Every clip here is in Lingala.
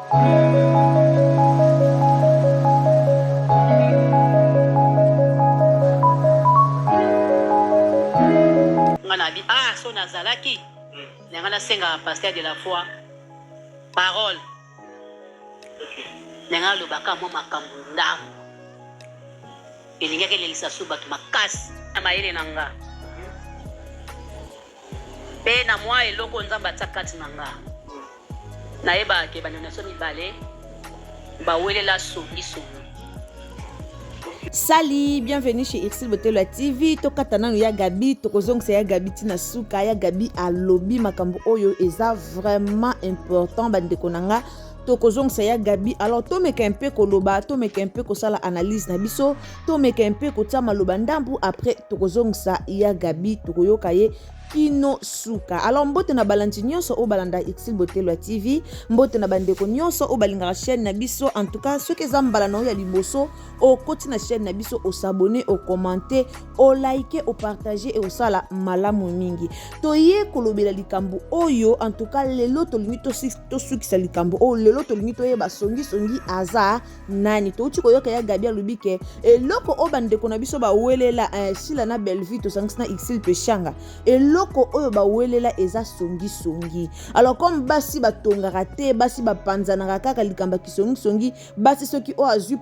So nazalaki nanga senga pasteur de la foi parole nanga lobaka mo makambo ndamu elinga kelelisa su bato makasi na mayele nanga pe na mwa eloko nzamba atya kati nanga nayeba ke banonation mibale bawelela songi. Sali, bienvenue chez Irsil Botelo TV. Tokatana ya Gabi, tokozong se ya Gabi tina suka ya Gabi a lobby makambo oyo eza vraiment important bande konanga. Tokozong se ya Gabi. Alors to meka un peu koloba, to meka un peu ko sala analyse na biso, to meka un peu ko tia maloba ndambu après tokozong sa ya Gabi tokoyoka ye kino suka. Alors mbote na balanti nyonso o balanda Irsil Botelo TV, mbote na bandeko nyonso o balinga chaîne na biso. En tout cas, ceux qui zambala na ya liboso o koti na chaîne na biso, o s'abonner, o commenter, o liker, o partager et o sala malamu mingi. To ye kolobela likambo oyo. En tout cas, lelo to limito to sukisa likambo o lelo to limito ye ba songi aza nani. To uti koyoka ya Gabi alubike eloko o bandeko na biso ba welela sila na Bellevue to sangsna Irsil Peshanga eloko oyo ba welela eza songi. Alors comme basi batongaka te, basi bapanzanaka kaka likamba kisongi basi soki o azu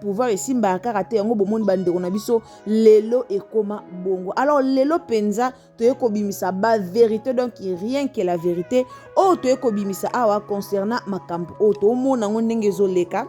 pouvoir esimba kaka te yango bomoni bandeko na biso lelo ekoma bongo. Alors lelo penza toye kobimisa ba vérité, donc rien que la vérité o toye kobimisa awa concernant makambo o to mona ngo ndenge ezoleka.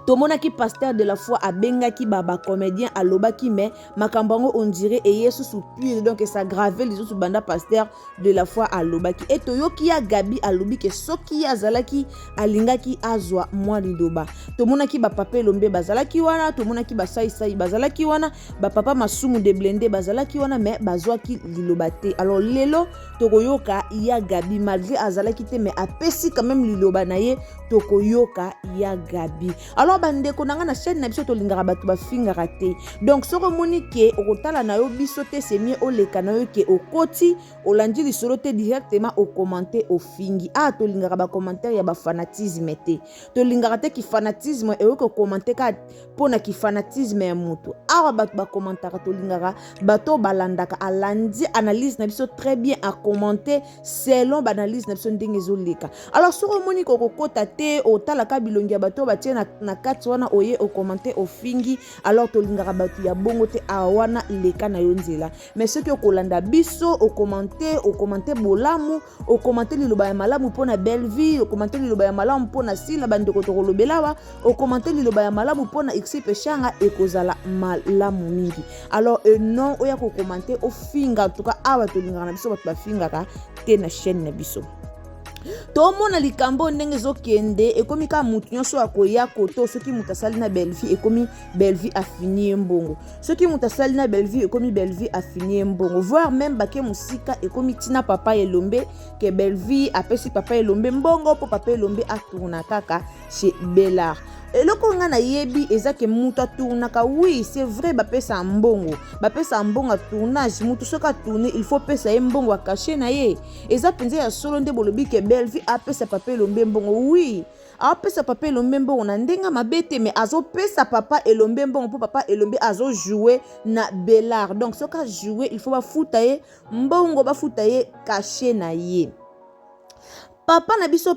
Tomona ki pasteur de la foi abenga ki baba comédien alobaki mais makambango on dirait et yesu soupir, donc ça gravé les autres banda pasteur de la foi alobaki et toyoki ya Gabi alobi ke soki azalaki alingaki azwa mwa lidoba. Tomona ki ba papa lombe bazalaki wana, tomona ki ba sai bazalaki wana, ba papa masumu de blende bazalaki wana mais bazwa ki liloba te. Alors lelo tokoyoka ya Gabi malgré azalaki te mais apesi quand même liloba na ye tokoyoka ya Gabi. Alors bandeko nanga na chaîne na biso to lingara batu ba fingara te. Donc soko monike okotala na yo biso te c'est mieux o leka na yo ke okoti olandi lisolo te directement au commenter au fingi. Ah to lingara ba commentaire ya ba fanatisme te. To lingara te ki fanatisme e ko commenter ka pona ki fanatisme ya mutu. Awa batu ba commentaire to lingara bato balandaka alandi analyse na biso très bien à commenter selon ba analyse na biso ndenge ezoleka. Alors soko monike okokota te otala ka bilongi ya bato ba tie na kati wana oye o commenter o fingi. Alors to lingara batu ya bongo te awana leka na yo nzela. Mais ceux qui okolanda biso o commenter bolamu, o commenter liloba ya malamu pona Bellevue, o commenter liloba ya malamu pona sila bandeko to kolobelawa, o commenter liloba ya malamu pona Irsil Peshanga ekozala malamu mingi. Alors non oya ko commenter o finga. En tout cas awa to lingara na biso batu ba fingaka te na chaîne na biso. Tomona likambo ndenge zokende ekomi ka mutu nyonso akoya koto soki mutasali na Bellevue ekomi Bellevue afini mbongo, soki mutasali na Bellevue ekomi Bellevue afini mbongo, voire même bake musika ekomi tina papa elombe ke Bellevue apesi papa elombe mbongo po papa elombe atourna kaka chez Bellard. Eloko nga na yebi eza ke mutu atournaka, oui c'est vrai bapesa mbongo a tournage mutu soka tourner il faut pesa ye mbongo a caché na ye. Eza penze ya solo nde bolobi ke Bellevue apesa papa elombe mbongo, oui apesa papa elombe mbongo na ndenga mabete mais azo pesa papa elombe mbongo po papa elombe azo jouer na Bellard. Donc soka jouer il faut bafuta ye mbongo, bafuta ye caché na ye. Papa na biso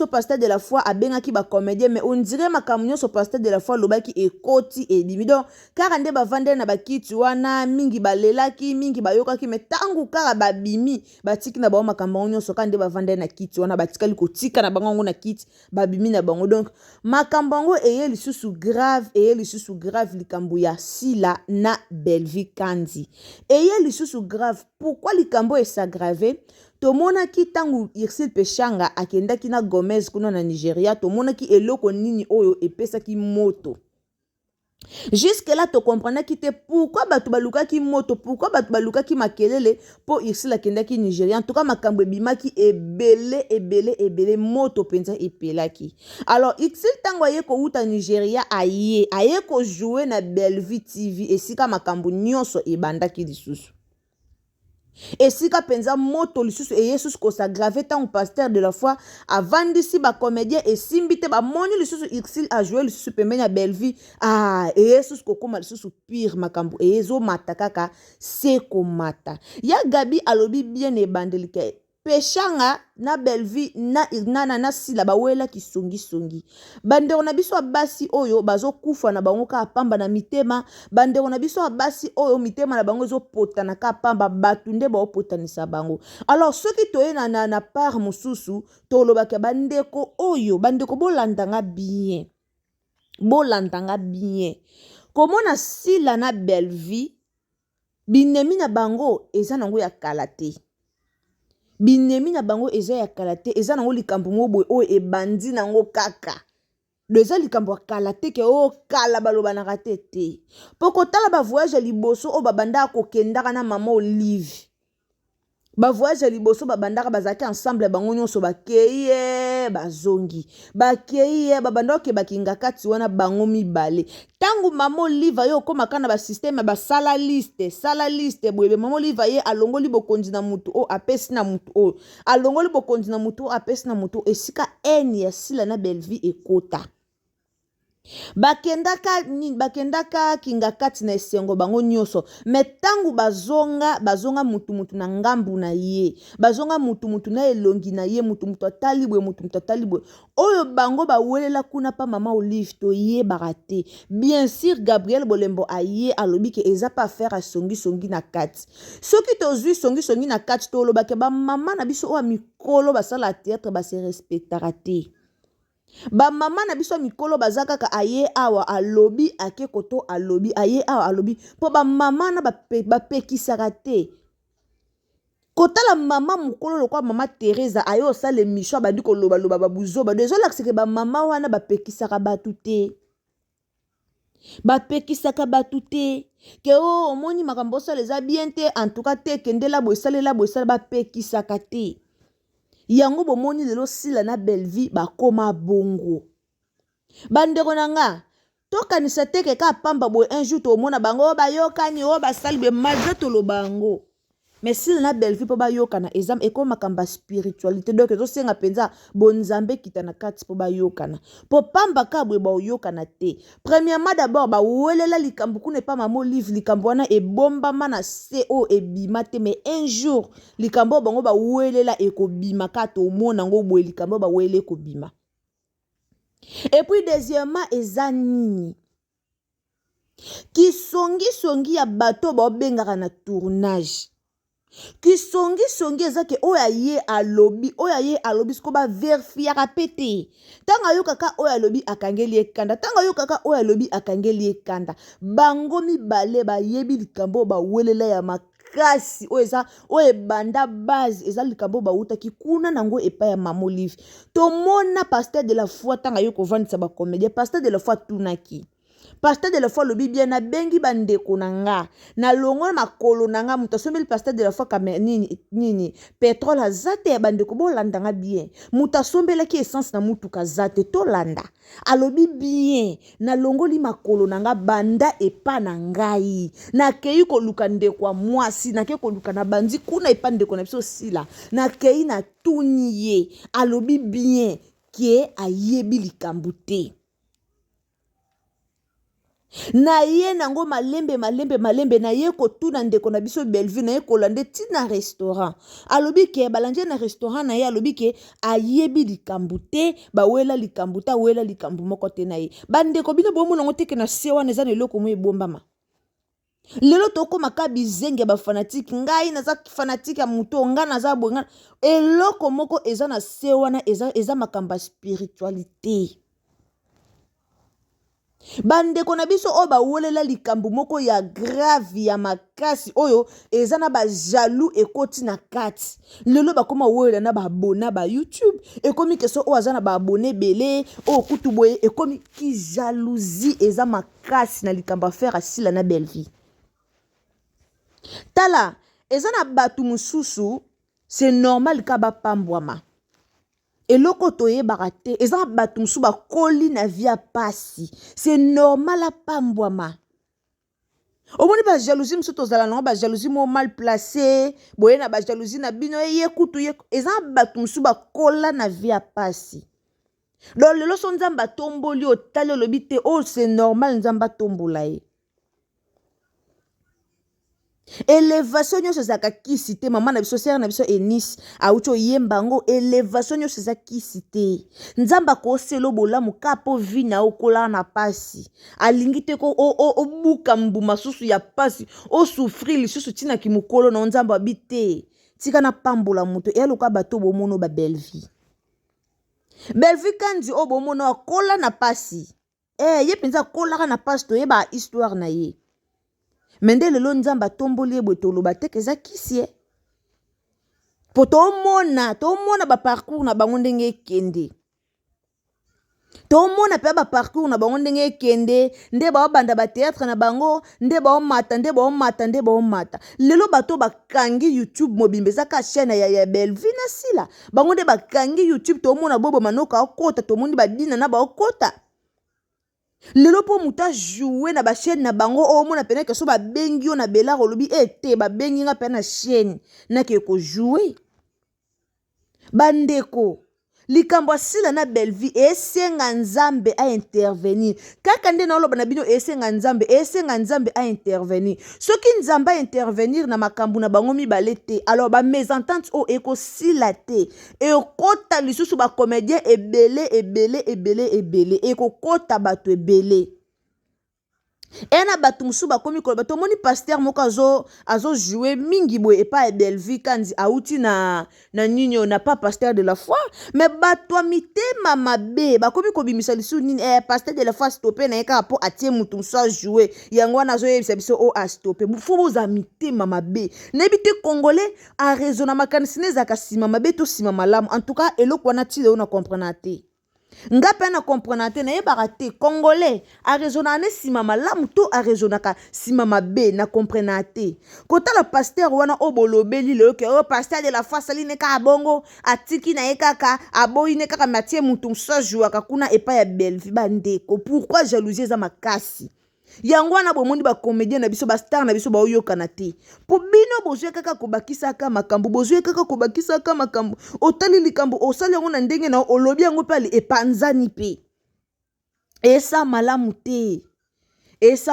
pasteur de la foi abenga ki ba comédien mais on dirait makamnyo so pasteur de la foi lobaki ekoti edimido car ande ba vande na bakiti wana mingi balelaki mingi bayokaki mais tangu kara babimi batiki na ba makamnyo so kande ba vande na kiti wana batikali kotika na bango na kiti babimi na bango. Donc makambango eye lisusu grave likambo ya sila na Bellevue kandi eye lisusu grave. Pourquoi likambo est s'aggraver? Tomona ki tangu Irsil Peshanga akendaki na Gomez kuna na Nigeria, tomona ki eloko nini oyo epesa ki moto. Jusque là to comprendre ki te pourquoi batu baluka ki moto, pourquoi batu baluka ki makelele po Irsil akendaki Nigeria. En tout cas makambo ebimaki ebele moto penza epelaki. Alors Irsil tango aye ko uta Nigeria aye ko jouer na Bellevue TV esika makambo nyonso ebandaki lisusu. esika penza moto lisusu eyesusu kosagrave ntango pasteur de la foi avandisi bacomédien esimbi te bamoni lisusu Ursule ajoue lisusu pembeni ya Bellevue eyesusu kokóma lisusu pire makambo ezomata kaka se komata ya Gabi alobi bien ebandeli ke peshanga na Bellevue na sila bawela kisongi bandeko na biso abasi oyo bazokufa na bango ka pamba na mitema bandeko na biso abasi oyo mitema na bango ezopotana ka pamba batu nde baopotanisa bango alors soki toye na part mosusu tolobaka bandeko oyo bandeko bolandanga bien komona sila na Bellevue binemi na bango eza nango ya kala te binemi na bango eza ya kala te eza nango likambo moboye oyo ebandi nango kaka eza likambo ya kala te ke oyo kala balobanaka te mpo kotala bavoyage ya liboso oyo babandaka kokendaka na mama Olive bavoyage ya liboso babandaka bazalaki ensemble bango nyonso bakei bazongi bakei babandaka okebaki kati wana bango mibale tangu mama Olive yo okomaka na basysteme basala liste boyebe mama Olive ye alongoli bokonzi na mutu o apesi na mutu o alongoli bokonzi na mutu o apesi na mutu esika eni ya sila na Bellevue ekota bakendaka kinga kati na esengo bango nyonso me tangu bazonga mutu na ngambu na ye bazonga mutu na elongi na ye mutu atali boye oyo bango bawelela kuna pa mama Olive toyebaka te bien sûr Gabriel Bolembo aye alobi ke eza pa affaire a songi na kati soki tozwi songi na kati tolobake bamama na biso oyo mikolo basala théâtre base respectaka te bamama na biso mikolo baza kaka aye awa alobi ake koto alobi aye awa alobi mpo bamama na bapekisaka te kotala mama mukolo lokwa mama Teresa aye osala émission bandi koloba babuzoba ezolakisaka bamama wana bapekisaka batu te ke omoni makambo osala eza bien te en tout cas te kendela boye salela bapekisaka te yango bomoni lelo sila na Bellevue bakoma bongo bandeko nanga tokanisa te ke ka pamba boye un jour tomona bango bayokani basali be malgré toloba bango mais sila na Bellevue po bayokana exam ekoma kamba spiritualité donc ezosenga penza bonzambe kita na kati po bayokana po pamba ka boye bayokana te premièrement d'abord bawelela likambo kuna pa mama Olive likambo wana ebombama na CO ebima te mais un jour likambo bango bawelela ekobima ka to mona ngo boye likambo bawele ekobima et puis deuxièmement eza nini kisongi ya bato babengaka na tournage kisongi eza ke oyo aye alobi siko baverfiaka pe te ntango ayokaka oyo alobi akangeli ekanda bango mibale bayebi likambo bawelela ya makasi oyo ebanda base eza likambo bautaki kuna nango epai ya mama Olive tomona pasteur de la foi ntango ayo kovandisa bacomédien pasteur de la foi tunaki pasteur de la foi lobi bien na bengi bandeko nanga na longo makolo nanga muta sombeli pasteur de la foi kame nini pétrole azate ya bandeko bolandanga bien muta sombela ki essence na mutu kazate tolanda alobi bien na longoli makolo nanga banda epa na ngai na kei ko luka ndeko mwasi na kei ko luka na bandi kuna epa ndeko na biso sila na kei na tuniye alobi bien ke ayebi likambo te na ye nango malembe na ye kotuna ndeko na biso Bellevue na ye kolande tina restaurant alobi ke balanje na restaurant na ye alobi ke ayebi likambo te bawela likambo ta wela likambo moko te na ye bandeko bino bomona ngo teke na se wana eza na eloko mo ebombama lelo tokoma ka bizenge ba fanatique ngai naza fanatique ya muto nga naza bonga eloko moko eza na se wana eza makamba spiritualité bandeko na biso oyo bawelela likambo moko ya grave ya makasi oyo eza na bajaloux ekoti na kati lelo bakoma welela na babona ba YouTube ekomi keso oyo aza na baabone ebele oyo kutu boye ekomi ki jalousie eza makasi na likambo affaire asila na Bellevue tala eza na batu mosusu c'est normal ka bapambwama eloko toyebaka te eza bato mosusu bakoli na via pasi c'est normal apambwama omoni ba jalousie mosusu tozala nango ba jalousie mo mal placé boye na ba jalousie na bino ye kutu ye eza bato mosusu bakola na vie ya pasi donc lelo so nzambe atomboli otali olobi te oh c'est normal nzambe atombola ye élévation nyonso ezalaka kisi te mama na biso sere na biso Eunice awuti oyemba yango élévation nyonso eza kisi te nzambe akosela bolamu ka mpo vi na okolaka na pasi alingi te ko obuka mbuma susu ya pasi osouffrir lisusu ntinaki mokolo na nzambe abi te tika na pambola moto eyaluka bato bomono ba belle vie kandi o bomono akola na pasi ye mpenza akolaka na pasi toyeba histoire na ye mende lelo nzambe atomboli ye boye toloba te keza kisi ye po tomona baparcours na bango ndenge ekende tomona mpe baparcours na bango ndenge ekende nde baobanda bateatre na bango nde baomata lelo bato bakangi YouTube mobimba ezaka chaîne ya Bellevue na sila bango nde bakangi YouTube tomona bobo manoka okota tomoni badina na baokota lelo po muta jouer na ba chaîne na bango omona pena ke so ba bengi yo na belard olobi ete ba bengi nga pena chaîne na ke ko jouer bandeko likambo asila na Bellevue esenga nzambe a intervenir kaka nde na oloba na bino esenga nzambe a intervenir soki nzambe a intervenir na makambo na bango mibale te alors ba mésentente o ekosila te ekota lisusu ba comédien ebele ekokota bato ebele ena bato mosusu bakomi koloba tomoni pasteur moko azo jouer mingi boye epa ya Bellevue kandi auti na nini na pas pasteur de la foi mais bato mitema mabe bakomi kobimisa lisusu nini pasteur de la foi stopper na yeka po atie mutu mosusu a jouer yango wana azoyebisa biso o a stopper fo boza mitema mabe nayebi te congolais a raisonna makanisi ne ezalaka nsima mabe to nsima malamu en tout cas eloko wana ti leo na comprendre te nga pe na comprendre te nayebaka te congolais arezonaka ne nsima malamu to arezonaka nsima mabe na comprendre te kotala pasteur wana o bolobeli lelo ke o pasteur de la foi asali ne kaka bongo atiki na ye kaka aboyi ne kaka matie mutu mosusu ajuaka kuna epai ya Bellevue bandeko pourquoi jalousie eza makasi yango wana bomoni bacomédien na biso bastar na biso baoyokana te po bino bozwi kaka kobakisaka makambo otali likambo osali yango na ndenge na olobi yango mpe ali epanzani mpe esa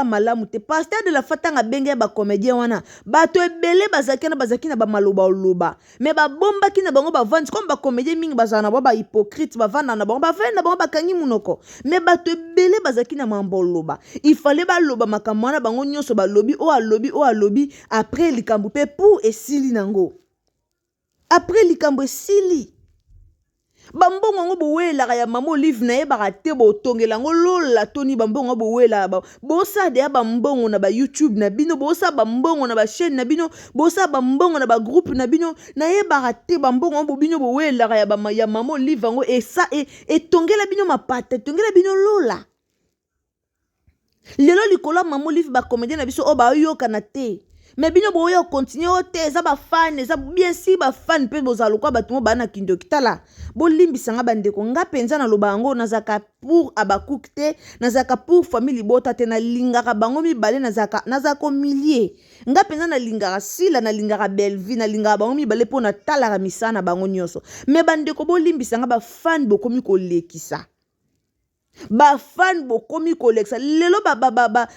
malamu te pasteur de la foi tanga benge bacomédien wana bato ebele bazaki na bamaloba oloba me babombaki na bango bavandi comme bacomédien mingi bazala na bango bahypocrite bavanda na bango bavandi na bango bakangi munoko me bato ebele bazaki na mambo oloba ifale baloba makambo wana bango nyonso balobi o alobi après likambo mpe pour esili nango après likambo esili bambongo ngo bowelaka ya mama Olive na yebaka te botongela ngo lola toni bambongo bowelaka bosade ya bambongo na ba YouTube na bino bosa bambongo na ba chaîne na bino bosa bambongo na ba groupe na bino na yebaka te bambongo ngo bino bowelaka ya mama Olive ngo esa etongela bino mapata etongela bino lola lelo likolo mama Olive ba comédien na biso o ba yokana te mais bino boyo continue te eza ba fan eza bien si ba fan pe bozalukwa bato mo bana kindo kitala bolimbisanga bandeko nga penza na loba yango nazaka pour abakuk te nazaka pour famille bota te na lingaka bango mibale nazaka millier nga penza na lingaka sila na lingaka Bellevue na lingaka bango mibale po na talaka misana bango nyonso mais bandeko bolimbisanga ba fan bokomi kolekisa ba fan bokomi kolekisa lelo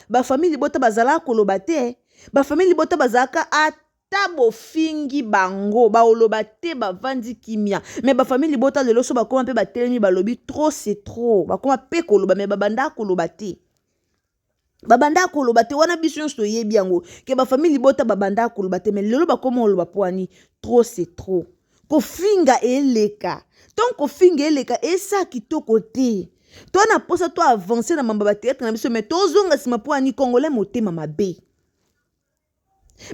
ba famille bota bazala koloba te ba famille bota bazaka ata bofingi bango baoloba te bavandi kimia mais ba famille bota lelo so bakoma mpe batelemi balobi trop c'est trop bakoma pe koloba mais babanda koloba te wana biso nyonso toyebi yango ke ba famille bota babanda koloba te mais lelo bakoma oloba poani trop c'est trop kofinga eleka donc kofinga eleka esa kitoko te to na posa to avancer na mamba bateatre na biso mais tozonga sima poani congolais motema mabe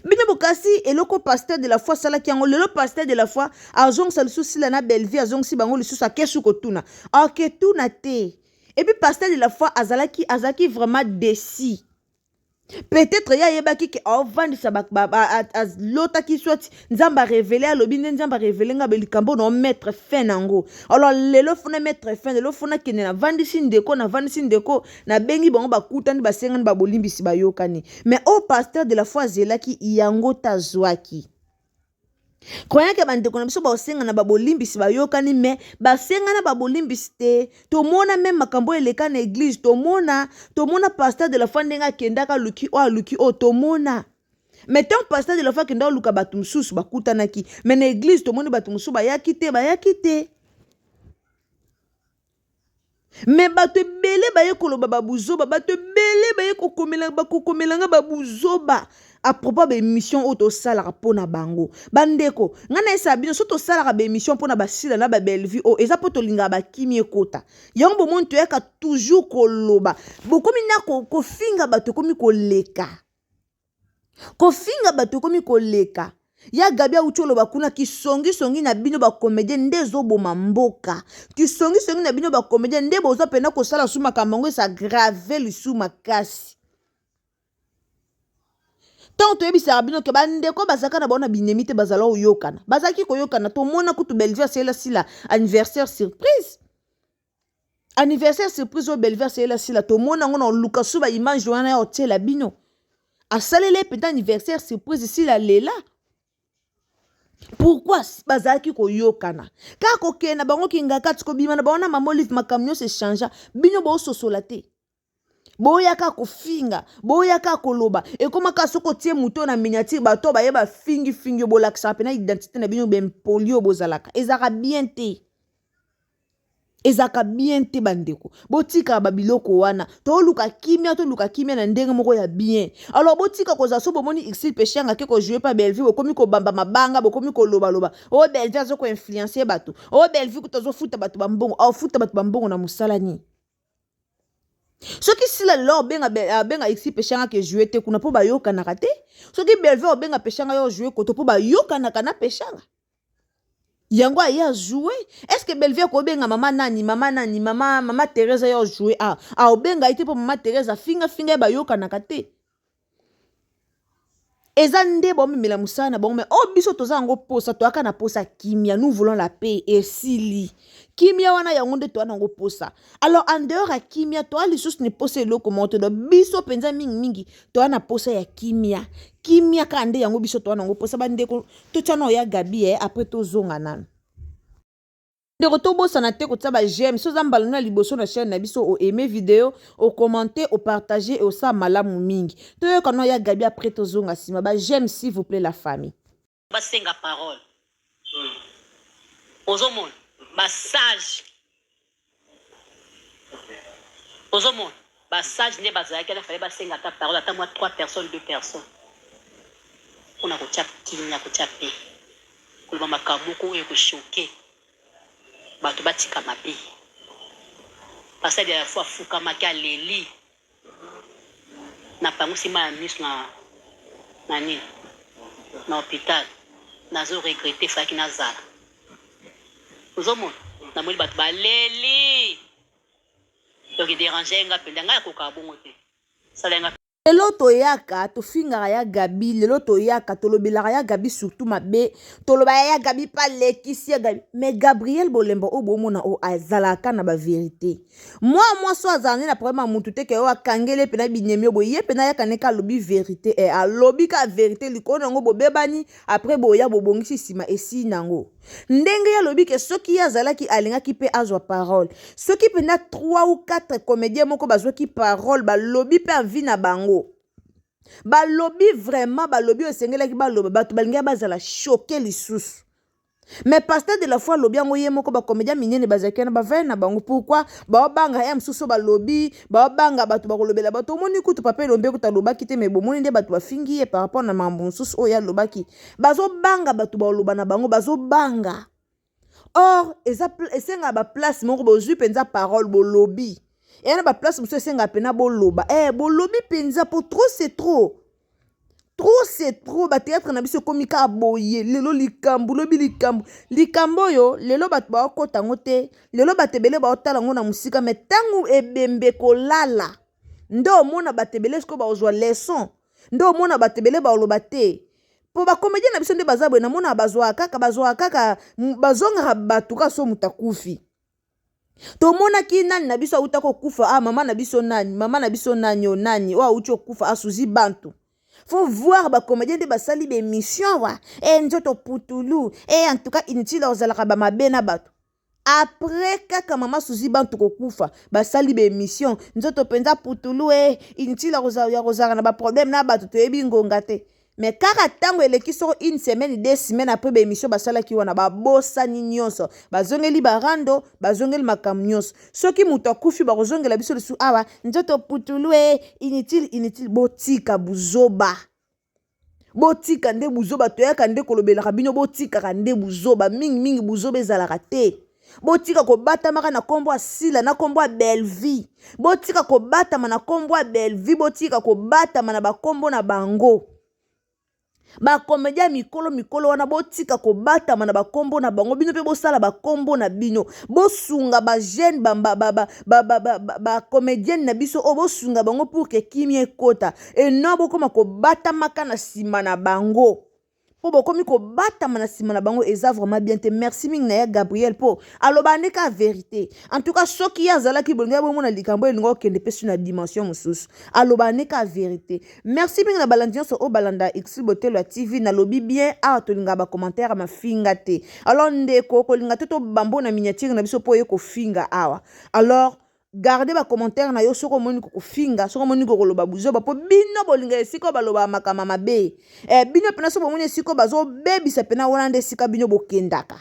bino bokasi eloko pasteur de la foi salaki yango lelo pasteur de la foi azongisa lisusu sila na Bellevue azongisi bango lisusu akesu kotuna aketuna te et puis pasteur de la foi azalaki vraiment déçu peut-être ya yebaki ke avandisa lota ki soit nzamba révélé alobi nde nzamba révélé nga belikambo na mettre fin nango. Alors lelo funa mettre fin, lelo funa kende na vandisi ndeko na bengi bango bakutani basengani babolimbisi bayokani. Mais au pasteur de la foi zelaki yango tazwaki. Croyant que bandeko na biso basenga na babolimbisi bayokani, mais basenga na babolimbisi te. Tomona même makambo eleka na église, tomona pasteur de la foi ndenga kendaka luki o tomona. Mais tant pasteur de la foi kenda luka batu mususu bakutanaki, mais na église tomoni batu mususu bayaki te. Mais bato ebele baye koloba babuzoba, bato ebele baye kokomelanga babuzoba à propos de émission auto salara pona bango. Bandeko, ngana esa bino soto salara be émission pona basila na ba Bellevue o eza poto linga ba kimi ekota. Yango bo monto yaka toujours koloba. Bokomi na ko finga bato komi koleka. Ko finga bato komi koleka. Ya Gabi ucholo bakuna kisongi na bino ba comédien ndezo boma mboka. Kisongi na bino ba comédien nde boza pena ko sala suma kamango sa grave lisuma kasi. Tant to yebisa bino ke bandeko bazaka na bona binemi te bazala oyokana. Bazaki koyokana to mona kutu Bellevue c'est sila anniversaire surprise. Anniversaire surprise au Bellevue c'est sila to mona ngona luka suba image wana ya hotela bino. Asalele peta anniversaire surprise ici la lela. Pourquoi bazaki koyokana? Ka kokena bango kingaka tiko bima na baona mamolive makamyo se changea bino bo sosolate. Boyaka kofinga, boyaka koloba. Et comment ka soko tie muto na miniature bato ba yeba fingi bolaksa pena identité na bino ben polio bozalaka. Ezaka bien te bandeko. Botika babiloko wana. To luka kimia na ndenge moko ya bien. Alors botika koza so bomoni exil pechanga ke ko jouer pa Bellevue bokomi ko bamba mabanga bokomi ko loba. O Bellevue azo ko influencer bato. O Bellevue ko tozo futa bato bambongo. O futa bato bambongo na musalani. Soki sila lo benga exil pechanga ke jouer te kuna po bayoka na kate. Soki Bellevue benga pechanga yo jouer ko to po bayoka na kana pechanga. Yango aya jouer. Est-ce que Bellevue ko benga mama Teresa yo jouer obenga ite po mama Teresa finga bayoka na kate. Eza nde bo mimela musana bon mais biso toza ngo posa to aka na posa kimia, nous voulons la paix et sili. Kimia wana yango nde to ana ngo posa. Alors en dehors à kimia to ali sus ne posa loko monte do biso penza mingi to ana posa ya kimia. Kimia ka nde yango biso to ana ngo posa bande ko to tshano ya Gabi après to zonga nana. De retour bossa na te ko tsaba j'aime so zambala na liboso na chaîne na biso o aimer vidéo, o commenter, o partager et o sa malamu mingi. To yo kano ya Gabi après to zonga sima ba j'aime s'il vous plaît la famille. Ba senga parole. Ozomon ba sage. Ozomon ba sage ne ba za kala fallait ba senga ta parole ata moi 3 personnes 2 personnes. On a ko tchap kinya ko tchapé. Ko ba makamuko e ko choquer. Bato batika mabe. Parce que la fois fuka maka leli. Na pango sima mis na nani na hôpital. Nazo regretter fa ki nazala. Ozomo na moli bato ba leli. Donc déranger nga pendanga ko ka bongo te. Salenga Lelo toyaka tofinga ya Gabi, lelo toyaka tolobelaka ya Gabi surtout mabe, toloba ya Gabi pa lekisi ya Gabi. Mais Gabriel Bolembo o bomona o azalaka na ba vérité. Moi so azalani na problème mutu te ke o akangele pena binyemi boye pena ya kaneka lobi vérité e alobi ka vérité likona ngo bobebani après boya bobongisi sima esi nango. Ndenge ya lobi ke soki ya zalaki alinga ki pe azwa parole. Soki pena 3 ou 4 comédiens moko bazwa ki parole ba lobi pe envie na bango. Ba lobby vraiment ba lobby osengela ki ba lobby bato balinga bazala choquer lisusu. Mais pasteur de la foi lobby yango ye moko ba comédien minene bazakena ba vai na bango pourquoi ba banga ya msusu ba lobby ba banga bato ba kolobela bato moni kutu papa lombe kuta lobaki te mais bomoni nde bato ba fingi ye par rapport na mambo msusu oya lobaki bazo banga bato ba loba na bango bazo banga. Or esenga ba place moko bozui penza parole bo lobby. Et on a pas place monsieur senga pena boloba bolobi penza pour trop c'est trop ba théâtre na biso komika boye lelo likambu lobi likambo yo lelo bat ba kota ngote lelo batebele ba otala ngona musika mais tangu ebembe kolala ndo mona batebele siko bazwa leçon ndo mona batebele baoloba te po bacomédien na biso nde baza boye namona bazwa kaka bazongaka bato ka so mutakufi tomonaki nani na biso auta kokufa mama na biso nani o nani o auti okufa asuzi bantu. Faut voir bacomédien nde basali bémission wa nzoto putulu en tout cas inutile ozalaka bamabe na bato. Après kaka mama suzi bantu kokufa basali bémission nzoto penza putulu inutile ozalaka na baproblème na bato toyebi ngonga te. Mais kaka tango eleki soko une semaine 2 semaines après bémission basalaki wana babosani nyonso bazongeli barando bazongeli makambo nyonso soki moto akufi bakozongela biso lisu awa nzoto putulu inutile botika buzoba nde buzoba toyaka nde kolobelaka bino botikaka nde buzoba mingi buzoba ezalaka te. Botika kobatamaka na kombo asila na kombo ya Bellevie botika kobatama na kombo ya Bellevie botika kobatama na bakombo na bango. Bacomédien mikolo wana botika kobatama na bakombo na bango bino pe bosala bakombo na bino bosunga ba jeune bacomédien na biso o bosunga bango pour que kimi ekota no bokoma kobatamaka na sima na bango po bokomi kobatama na sima na bango eza vraiment bien te. Merci mingi na ya Gabriel po aloba ndeka vérité en tout cas soki yazalaki bolinga bomona likambo elinga okende pe sur na dimension mosusu aloba ndeka vérité. Merci mingi na balandi nyonso o balanda Exil Botelo TV na lobi bien a tolinga ba commentaire ma finga te alors ndeko kolinga te to bambo na miniature na biso po ye ko finga awa alors gardez ba commentaire na yo soko moni ko finga soko moni ko loba buzoba po bino bolinga esiko baloba makama mabe bino pena so bomoni esiko bazo bebisa pena wana nde esika bino bokendaka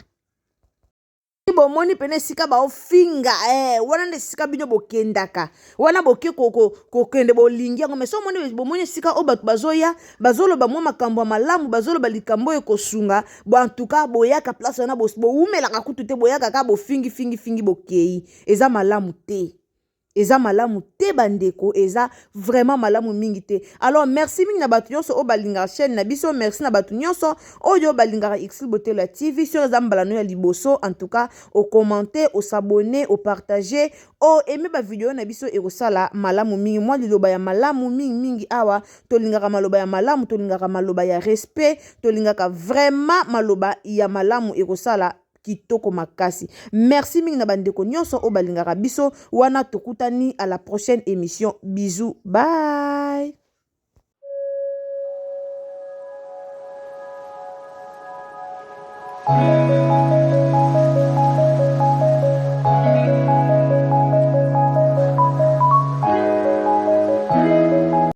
bomoni pena esika ba ofinga wana nde esika bino bokendaka wana boke ko kende bolingi yango mais so bomoni esika o bato bazoya bazoloba mwa makambo ya malamu bazoloba likambo ekosunga bo en tout cas boyaka place wana boumelaka kutu te boyaka ka bofingi bokei eza malamu te bandeko eza vraiment malamu mingi te. Alors merci mingi na batu nyonso o balingaka chaîne na biso merci na batu nyonso oyo balingaka Exil Botelo TV sur zambalano ya liboso en tout cas au commenter au s'abonner au partager o aimer ba vidéo na biso ekosala malamu mingi moi liloba ya malamu mingi awa tolingaka maloba ya malamu tolingaka maloba ya respect tolingaka vraiment maloba ya malamu ekosala kitoko makasi. Merci mingi na bandeko nyonso o balingaka biso wana tokutani à la prochaine émission. Bisous, bye.